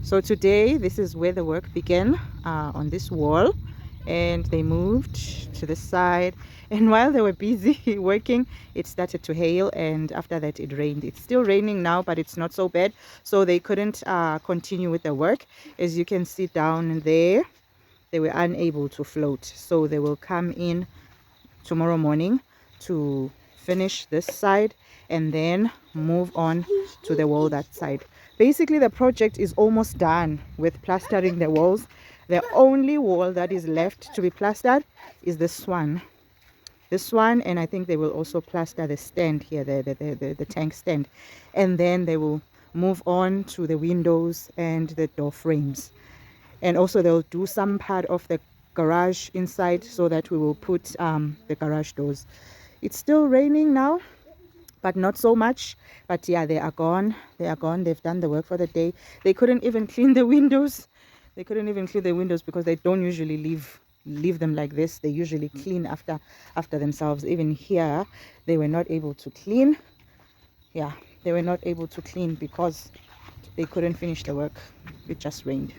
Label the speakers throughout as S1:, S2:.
S1: So today, this is where the work began, on this wall, and they moved to the side. And while they were busy working, it started to hail, and after that it rained. It's still raining now, but it's not so bad, so they couldn't continue with the work. As you can see down there, they were unable to float, so they will come in tomorrow morning to finish this side and then move on to the wall that side. Basically, the project is almost done with plastering the walls. The only wall that is left to be plastered is this one, and I think they will also plaster the stand here, the tank stand, and then they will move on to the windows and the door frames. And also they'll do some part of the garage inside, so that we will put the garage doors. It's still raining now, but not so much. But yeah, they are gone. They've done the work for the day. They couldn't even clean the windows. Because they don't usually leave them like this. They usually clean after themselves. Even here, they were not able to clean. Yeah, they were not able to clean because they couldn't finish the work. It just rained.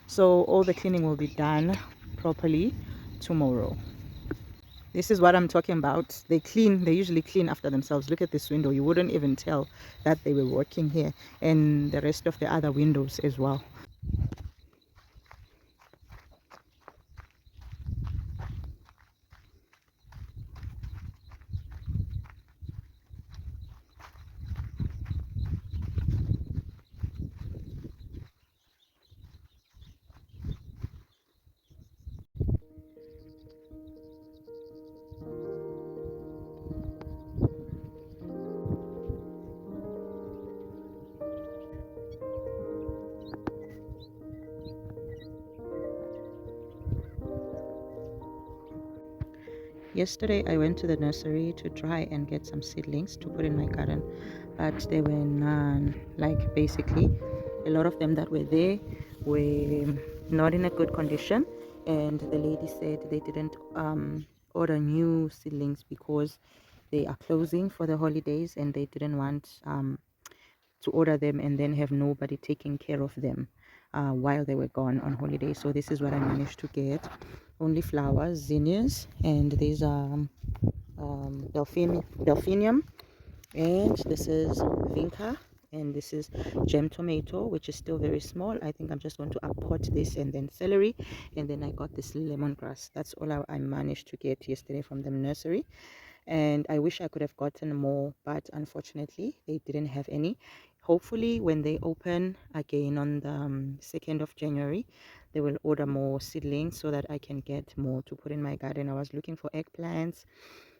S1: So all the cleaning will be done properly tomorrow. This is what I'm talking about. They usually clean after themselves. Look at this window. You wouldn't even tell that they were working here, and the rest of the other windows as well. Yesterday I went to the nursery to try and get some seedlings to put in my garden, but there were none. Like, basically a lot of them that were there were not in a good condition, and the lady said they didn't order new seedlings because they are closing for the holidays, and they didn't want to order them and then have nobody taking care of them while they were gone on holiday. So this is what I managed to get: only flowers, zinnias, and these are delphinium, and this is vinca, and this is gem tomato, which is still very small. I think I'm just going to uppot this, and then celery, and then I got this lemongrass. That's all I managed to get yesterday from the nursery, and I wish I could have gotten more, but unfortunately they didn't have any. Hopefully when they open again on the 2nd of January, they will order more seedlings so that I can get more to put in my garden. I was looking for eggplants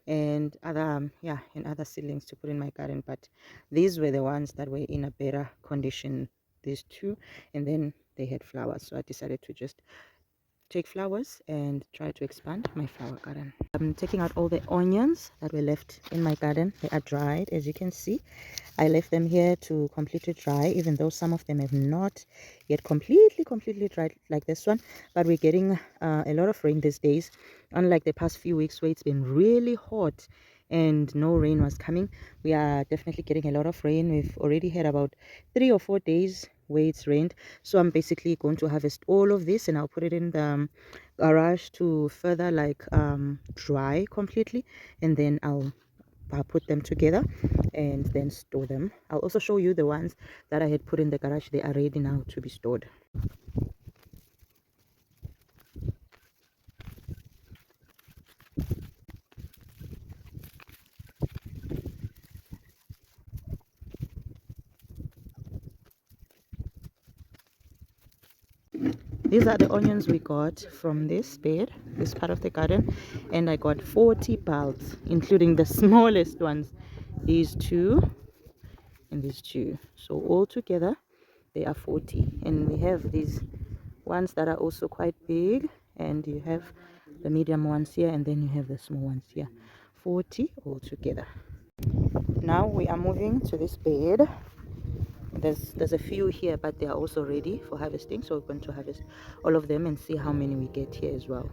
S1: and other seedlings to put in my garden, but these were the ones that were in a better condition, these two, and then they had flowers, so I decided to just take flowers and try to expand my flower garden. I'm taking out all the onions that were left in my garden. They are dried, as you can see. I left them here to completely dry, even though some of them have not yet completely dried like this one. But we're getting a lot of rain these days, unlike the past few weeks where it's been really hot and no rain was coming. We are definitely getting a lot of rain. We've already had about 3 or 4 days where it's rained, so I'm basically going to harvest all of this and I'll put it in the garage to further dry completely, and then I'll put them together and then store them. I'll also show you the ones that I had put in the garage. They are ready now to be stored. These are the onions we got from this bed, this part of the garden, and I got 40 bulbs, including the smallest ones, these two and these two. So all together they are 40, and we have these ones that are also quite big, and you have the medium ones here, and then you have the small ones here. 40 all together. Now we are moving to this bed. There's a few here, but they are also ready for harvesting, so we're going to harvest all of them and see how many we get here as well.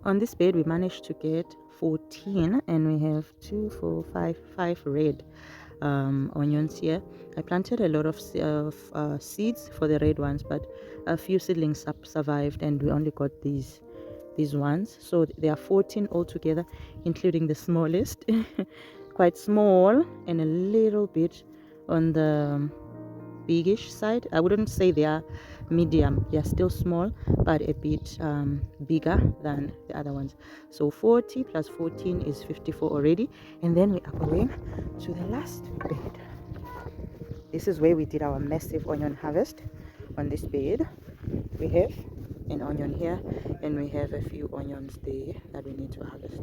S1: On this bed we managed to get 14, and we have 2 4 5 5 red onions here. I planted a lot of seeds for the red ones, but a few seedlings survived, and we only got these ones. So there are 14 altogether, including the smallest. Quite small and a little bit on the biggish side. I wouldn't say they are medium, they are still small, but a bit bigger than the other ones. So 40 plus 14 is 54 already. And then we are going to the last bed. This is where we did our massive onion harvest. On this bed we have an onion here, and we have a few onions there that we need to harvest.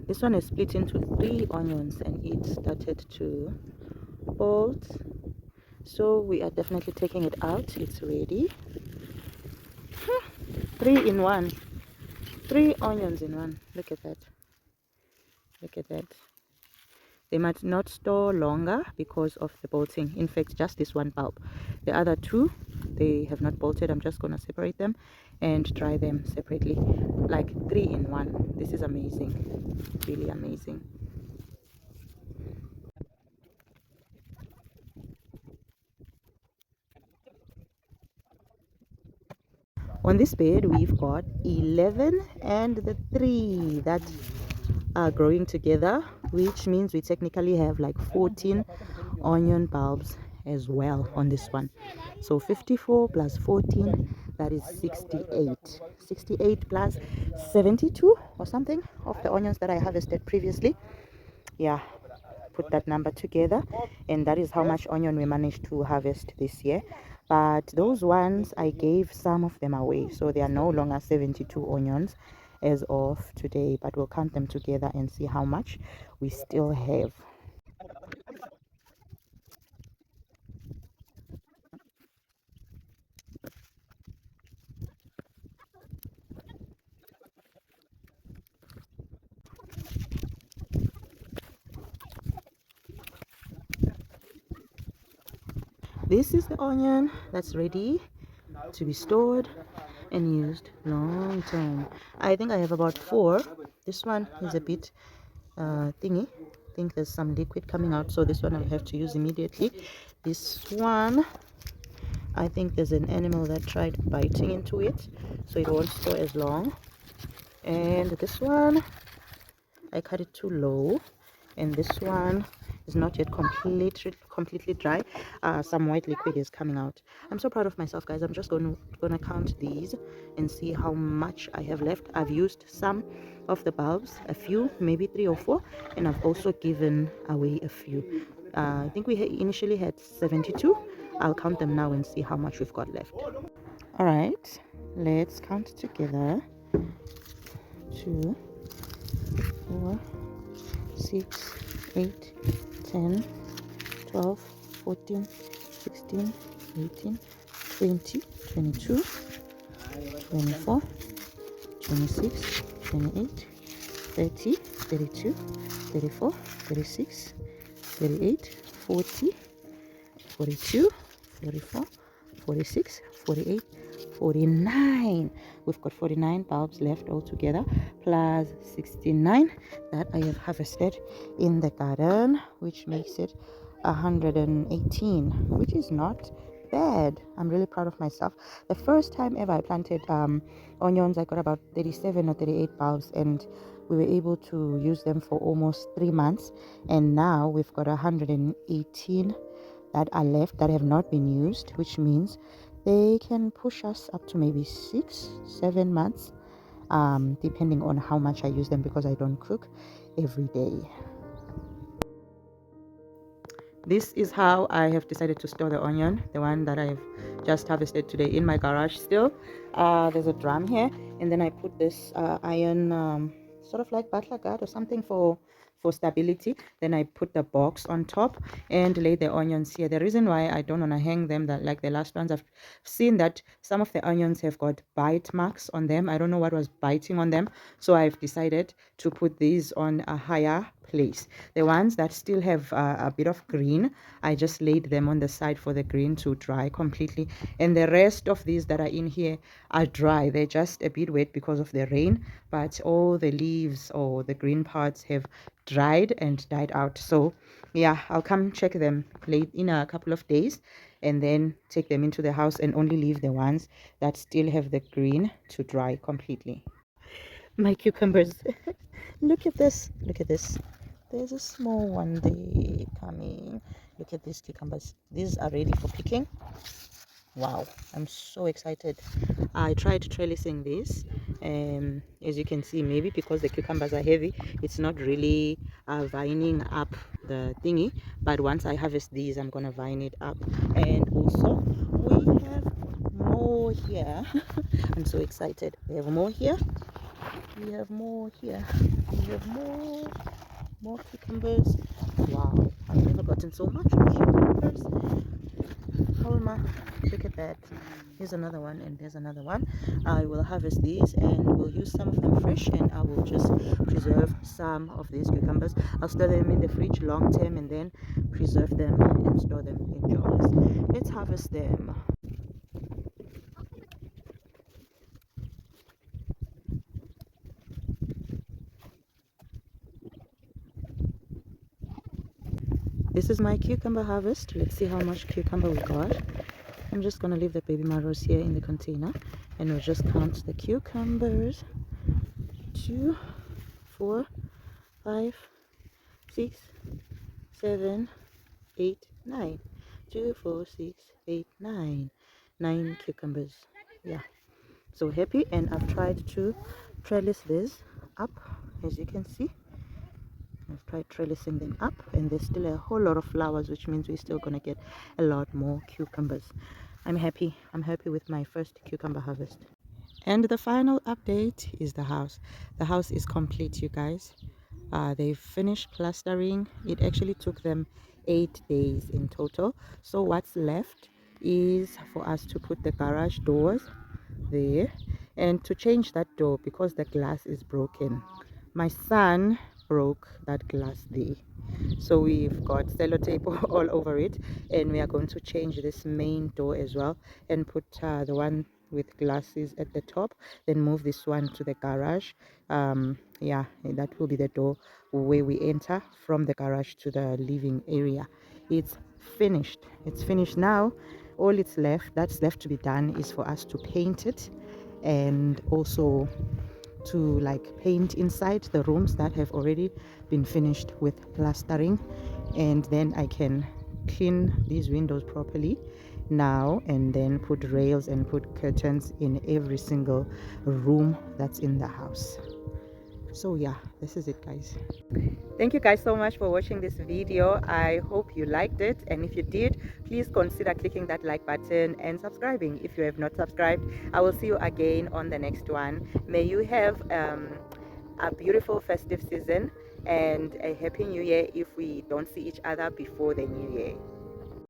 S1: This one is split into 3 onions, and it started to bolt. So we are definitely taking it out. It's ready. 3 in 1. 3 onions in 1. Look at that. Look at that. They might not store longer because of the bolting. In fact, just this one bulb. The other 2, they have not bolted. I'm just going to separate them and dry them separately. Like 3 in 1. This is amazing. Really amazing. On this bed we've got 11 and the 3 that are growing together, which means we technically have like 14 onion bulbs as well on this one. So 54 plus 14, that is 68. 68 plus 72 or something of the onions that I harvested previously. Yeah, put that number together, and that is how much onion we managed to harvest this year. But those ones, I gave some of them away, so they are no longer 72 onions as of today, but we'll count them together and see how much we still have. This is the onion that's ready to be stored and used long term. I think I have about 4. This one is a bit thingy. I think there's some liquid coming out, so this one I have to use immediately. This one, I think there's an animal that tried biting into it, so it won't store as long. And this one, I cut it too low, and this one is not yet completely dry. Some white liquid is coming out. I'm so proud of myself, guys. I'm just gonna count these and see how much I have left. I've used some of the bulbs, a few, maybe 3 or 4, and I've also given away a few. I think we initially had 72. I'll count them now and see how much we've got left. All right, let's count together. 2 4 6 8 10 12 14 16 18 20 22 24 26 28 30 32 34 36 38 40 42 44 46 48 49. We've got 49 bulbs left altogether, plus 69 that I have harvested in the garden, which makes it 118, which is not bad. I'm really proud of myself. The first time ever I planted onions, I got about 37 or 38 bulbs, and we were able to use them for almost 3 months, and now we've got 118 that are left that have not been used, which means they can push us up to maybe 6-7 months, depending on how much I use them, because I don't cook every day. This is how I have decided to store the onion, the one that I've just harvested today, in my garage still. There's a drum here, and then I put this iron sort of like butler guard or something for for stability. Then I put the box on top and lay the onions here. The reason why I don't want to hang them that like the last ones, I've seen that some of the onions have got bite marks on them. I don't know what was biting on them, so I've decided to put these on a higher place. The ones that still have a bit of green, I just laid them on the side for the green to dry completely, and the rest of these that are in here are dry. They're just a bit wet because of the rain, but all the leaves or the green parts have dried and died out. So yeah, I'll come check them late in a couple of days and then take them into the house and only leave the ones that still have the green to dry completely. My cucumbers. Look at this. Look at this. There's a small one there coming. Look at these cucumbers. These are ready for picking. Wow, I'm so excited. I tried trellising this. As you can see, maybe because the cucumbers are heavy, it's not really vining up the thingy. But once I harvest these, I'm gonna vine it up. And also, we have more here. I'm so excited. We have more here. We have more here. We have more cucumbers. Wow, I've never gotten so much cucumbers. Holma, look at that. Here's another one, and there's another one. I will harvest these and we'll use some of them fresh, and I will just preserve some of these cucumbers. I'll store them in the fridge long term and then preserve them and store them in jars. Let's harvest them. This is my cucumber harvest. Let's see how much cucumber we got. I'm just gonna leave the baby marrows here in the container and we'll just count the cucumbers. 2, 4, 5, 6, 7, 8, 9. 2, 4, 6, 8, 9. 9 cucumbers. Yeah, so happy. And I've tried to trellis this up, as you can see. I've tried trellising them up, and there's still a whole lot of flowers, which means we're still gonna get a lot more cucumbers. I'm happy with my first cucumber harvest. And the final update is the house. The house is complete, you guys. They finished plastering. It actually took them 8 days in total. So what's left is for us to put the garage doors there and to change that door because the glass is broken. My son broke that glass there, so we've got sellotape all over it, and we are going to change this main door as well and put the one with glasses at the top, then move this one to the garage. Yeah, and that will be the door where we enter from the garage to the living area. It's finished now. All that's left to be done is for us to paint it, and also to like paint inside the rooms that have already been finished with plastering, and then I can clean these windows properly now and then put rails and put curtains in every single room that's in the house. So yeah, this is it, guys. Thank you guys so much for watching this video. I hope you liked it, and if you did, please consider clicking that like button and subscribing if you have not subscribed. I will see you again on the next one. May you have a beautiful festive season and a happy new year if we don't see each other before the new year.